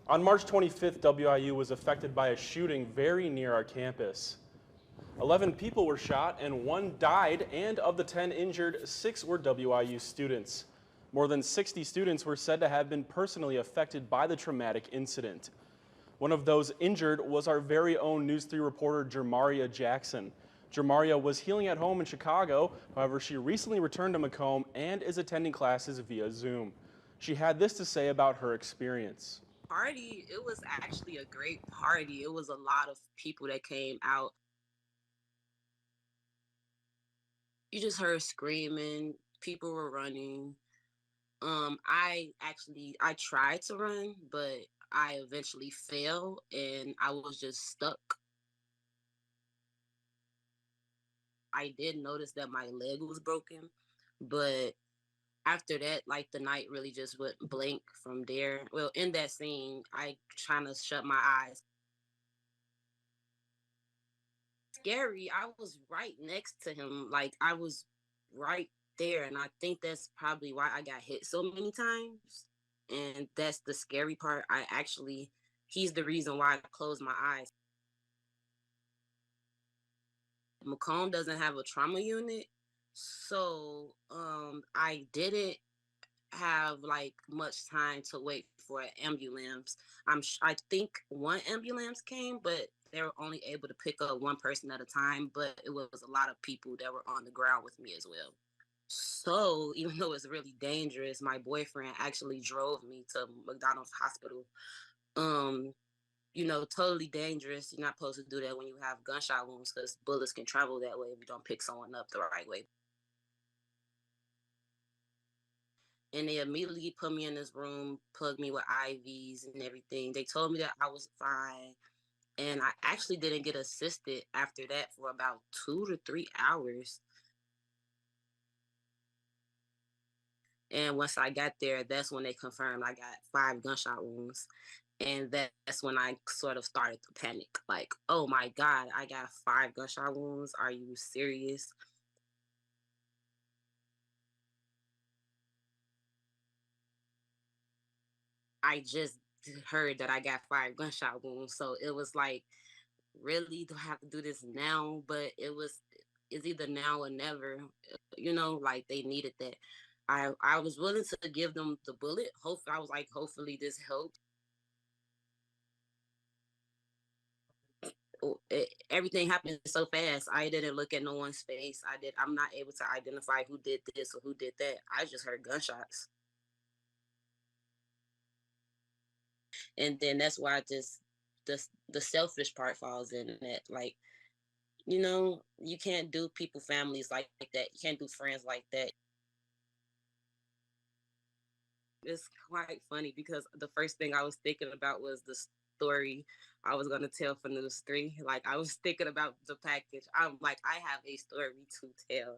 On March 25th, WIU was affected by a shooting very near our campus. 11 people were shot and one died, and of the 10 injured, 6 were WIU students. More than 60 students were said to have been personally affected by the traumatic incident. One of those injured was our very own News 3 reporter, Jermaria Jackson. Jermaria was healing at home in Chicago. However, she recently returned to Macomb and is attending classes via Zoom. She had this to say about her experience. Party, it was actually a great party. It was a lot of people that came out. You just heard screaming, people were running. I tried to run, but I eventually fell and I was just stuck. I did notice that my leg was broken, but after that, like the night really just went blank from there. Well, in that scene, I trying to shut my eyes. Scary. I was right next to him. Like I was right there. And I think that's probably why I got hit so many times. And that's the scary part. He's the reason why I closed my eyes. Macomb doesn't have a trauma unit. So I didn't have like much time to wait for an ambulance. I think one ambulance came, but they were only able to pick up one person at a time. But it was a lot of people that were on the ground with me as well. So even though it's really dangerous, my boyfriend actually drove me to McDonald's Hospital. Um, totally dangerous. You're not supposed to do that when you have gunshot wounds because bullets can travel that way if you don't pick someone up the right way. And they immediately put me in this room, plugged me with IVs and everything. They told me that I was fine. And I actually didn't get assisted after that for about 2 to 3 hours. And once I got there, that's when they confirmed I got 5 gunshot wounds. And that's when I sort of started to panic. Like, oh my God, I got 5 gunshot wounds. Are you serious? I just heard that I got 5 gunshot wounds. So it was like, really, do I have to do this now? But it's either now or never. Like they needed that. I was willing to give them the bullet. I was like, hopefully this helps. Everything happened so fast. I didn't look at no one's face. I'm not able to identify who did this or who did that. I just heard gunshots, and then that's why the selfish part falls in that. Like, you can't do people families like that. You can't do friends like that. It's quite funny because the first thing I was thinking about was the story I was gonna tell for News 3. Like I was thinking about the package. I'm like, I have a story to tell.